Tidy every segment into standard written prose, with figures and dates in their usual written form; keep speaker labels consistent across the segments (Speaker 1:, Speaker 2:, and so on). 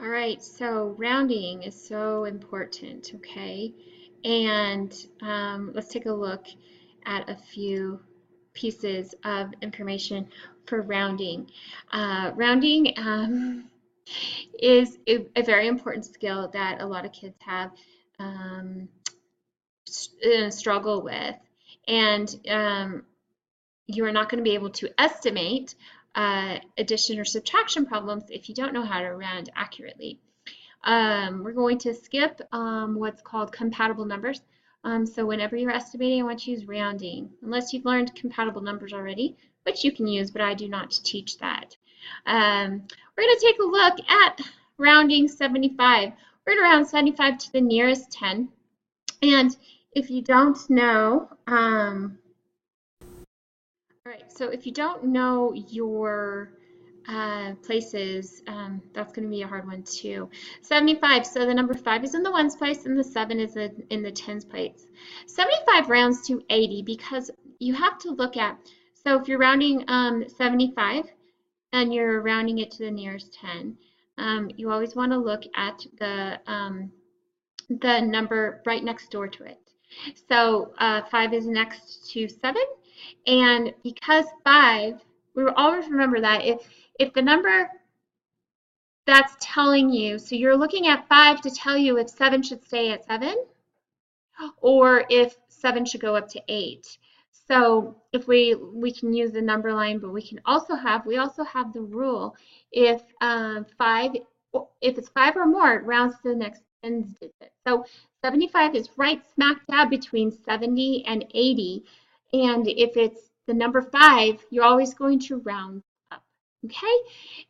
Speaker 1: All right, so rounding is so important, okay? And let's take a look at a few pieces of information for rounding. Rounding is a very important skill that a lot of kids have um, struggle with. And you are not going to be able to estimate addition or subtraction problems if you don't know how to round accurately. We're going to skip what's called compatible numbers. So whenever you're estimating, I want you to use rounding, unless you've learned compatible numbers already, which you can use, but I do not teach that. We're going to take a look at rounding 75. We're going to round 75 to the nearest 10. And if you don't know, all right, so if you don't know your places, that's going to be a hard one too. 75, so the number 5 is in the ones place and the 7 is in the tens place. 75 rounds to 80 because you have to look at, so if you're rounding 75 and you're rounding it to the nearest 10, you always want to look at the number right next door to it. So 5 is next to 7, and because 5, we will always remember that if the number that's telling you, so you're looking at 5 to tell you if 7 should stay at 7 or if 7 should go up to 8. So if we can use the number line, but we also have the rule if 5 if it's 5 or more, it rounds to the next tens digit. So 75 is right smack dab between 70 and 80, and if it's the number 5, you're always going to round up. Okay,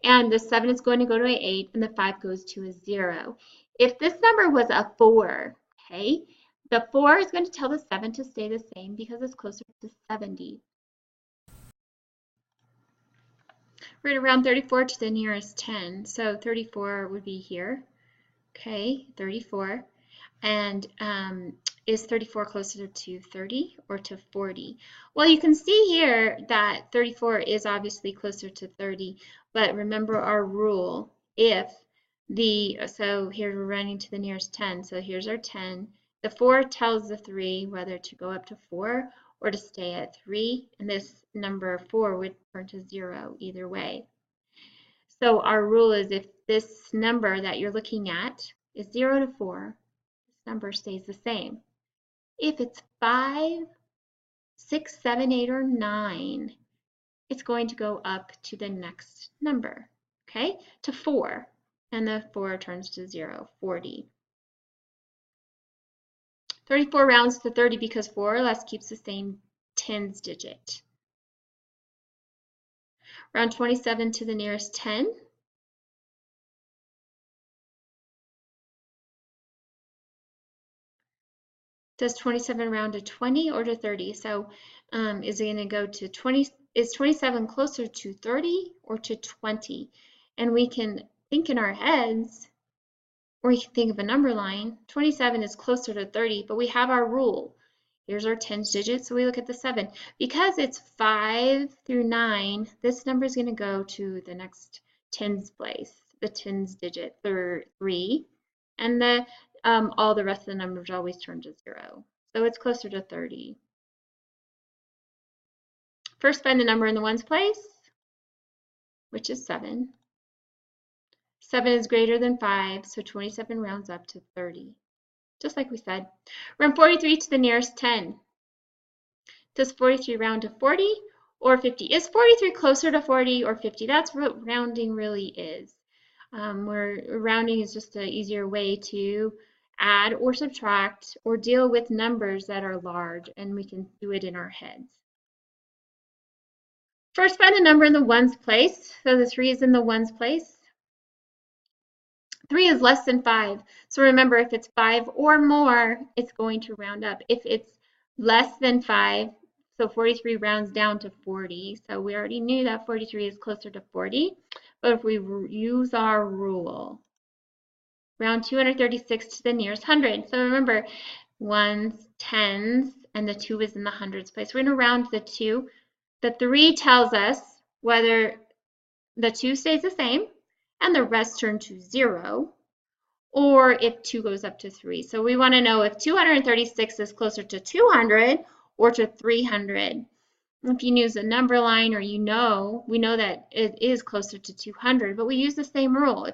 Speaker 1: and the 7 is going to go to an 8, and the 5 goes to a 0. If this number was a 4, okay, the 4 is going to tell the 7 to stay the same because it's closer to 70. We're going to round 34 to the nearest 10. So 34 would be here. Okay, 34. And is 34 closer to 30 or to 40? Well, you can see here that 34 is obviously closer to 30, but remember our rule. So here we're running to the nearest 10, so here's our 10. The 4 tells the 3 whether to go up to 4 or to stay at 3, and this number 4 would turn to 0 either way. So our rule is if this number that you're looking at is 0 to 4, this number stays the same. If it's 5, 6, 7, 8, or 9, it's going to go up to the next number, okay, to 4, and the 4 turns to 0, 40. 34 rounds to 30 because 4 or less keeps the same tens digit. Round 27 to the nearest 10. Does 27 round to 20 or to 30? So is it going to go to 20? Is 27 closer to 30 or to 20? And we can think in our heads, or you can think of a number line. 27 is closer to 30, but we have our rule. Here's our tens digit, so we look at the 7. Because it's 5 through 9, this number is going to go to the next tens place, the tens digit, 3, and all the rest of the numbers always turn to 0. So it's closer to 30. First, find the number in the ones place, which is 7. 7 is greater than 5, so 27 rounds up to 30. Just like we said. Round 43 to the nearest 10. Does 43 round to 40 or 50? Is 43 closer to 40 or 50? That's what rounding really is. Where rounding is just an easier way to add or subtract or deal with numbers that are large, and we can do it in our heads. First, find the number in the ones place. So the 3 is in the ones place. 3 is less than 5. So remember, if it's 5 or more, it's going to round up. If it's less than 5, so 43 rounds down to 40. So we already knew that 43 is closer to 40. But if we use our rule, round 236 to the nearest 100. So remember, ones, tens, and the 2 is in the hundreds place. We're going to round the 2. The 3 tells us whether the 2 stays the same, and the rest turn to 0, or if 2 goes up to 3. So we want to know if 236 is closer to 200 or to 300. If you use a number line, or we know that it is closer to 200, but we use the same rule.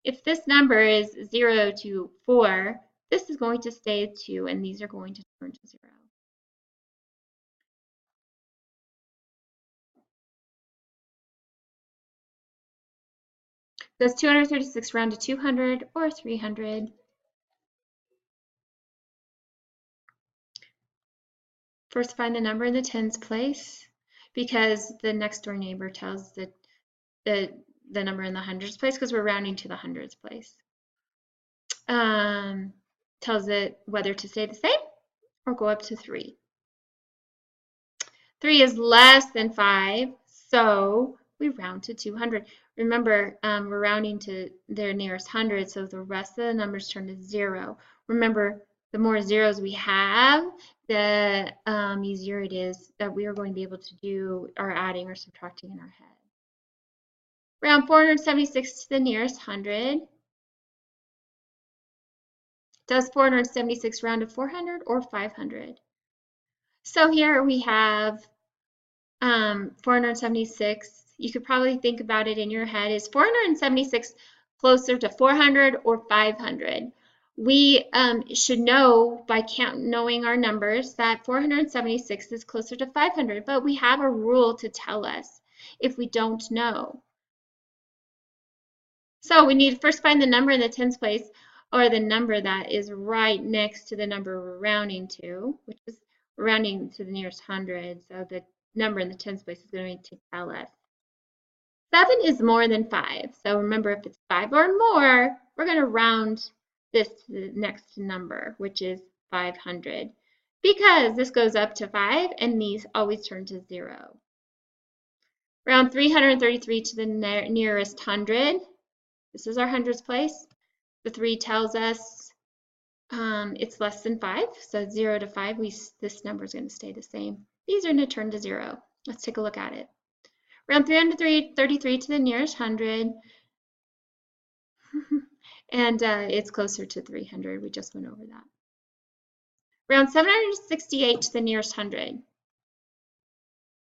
Speaker 1: If this number is 0 to 4, this is going to stay 2, and these are going to turn to 0. Does 236 round to 200 or 300? First, find the number in the tens place, because the next door neighbor tells the number in the hundreds place, because we're rounding to the hundreds place. Tells it whether to stay the same or go up to 3. 3 is less than 5, so we round to 200. Remember, we're rounding to their nearest hundred, so the rest of the numbers turn to 0. Remember, the more zeros we have, the easier it is that we are going to be able to do our adding or subtracting in our head. Round 476 to the nearest hundred. Does 476 round to 400 or 500? So here we have 476. You could probably think about it in your head. Is 476 closer to 400 or 500? We should know by knowing our numbers that 476 is closer to 500, but we have a rule to tell us if we don't know. So we need to first find the number in the tens place, or the number that is right next to the number we're rounding to, which is rounding to the nearest hundred. So the number in the tens place is going to tell us. 7 is more than 5. So remember, if it's 5 or more, we're going to round this to the next number, which is 500. Because this goes up to 5, and these always turn to 0. Round 333 to the nearest hundred. This is our hundreds place. The 3 tells us it's less than 5. So 0 to 5, this number is going to stay the same. These are going to turn to 0. Let's take a look at it. Round 333 to the nearest hundred. And it's closer to 300. We just went over that. Round 768 to the nearest hundred.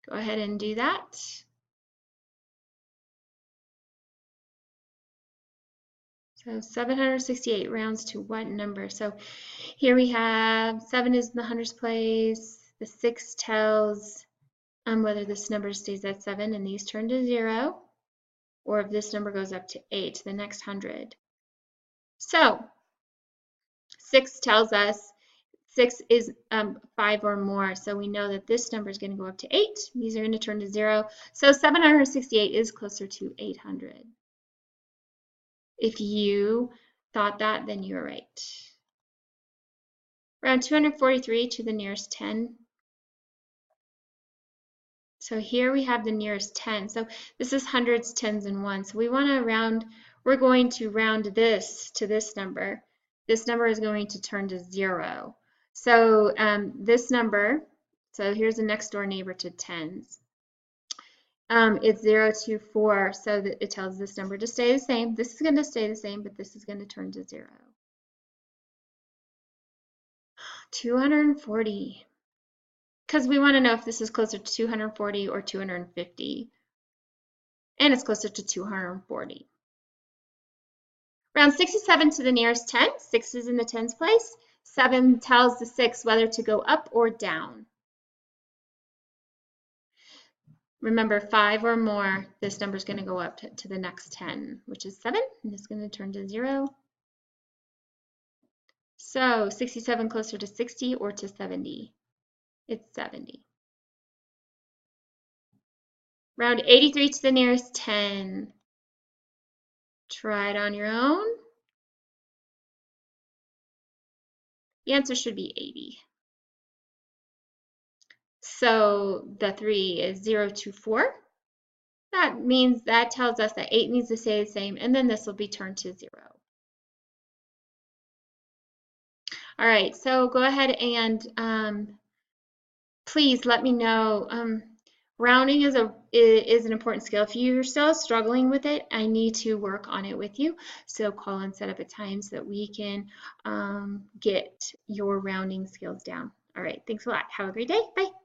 Speaker 1: Go ahead and do that. So 768 rounds to what number? So here we have 7 is in the hundreds place. The 6 tells whether this number stays at 7 and these turn to 0, or if this number goes up to 8, the next hundred. So 6 tells us 6 is 5 or more, so we know that this number is going to go up to 8. These are going to turn to 0. So 768 is closer to 800. If you thought that, then you're right. Round 243 to the nearest 10. So here we have the nearest 10. So this is hundreds, tens, and ones. So we want to round, we're going to round this to this number. This number is going to turn to 0. So this number, so here's the next door neighbor to tens. It's 0 to 4, so that it tells this number to stay the same. This is going to stay the same, but this is going to turn to 0. 240. Because we want to know if this is closer to 240 or 250. And it's closer to 240. Round 67 to the nearest 10. 6 is in the tens place. 7 tells the 6 whether to go up or down. Remember, 5 or more, this number is going to go up to the next 10, which is 7, and it's going to turn to 0. So 67 closer to 60 or to 70? It's 70. Round 83 to the nearest 10. Try it on your own. The answer should be 80. So the 3 is 0 to 4. That means that tells us that 8 needs to stay the same, and then this will be turned to 0. All right, so go ahead and please let me know Rounding is an important skill. If you're still struggling with it, I need to work on it with you. So call and set up a time so that we can get your rounding skills down. All right, thanks a lot. Have a great day. Bye.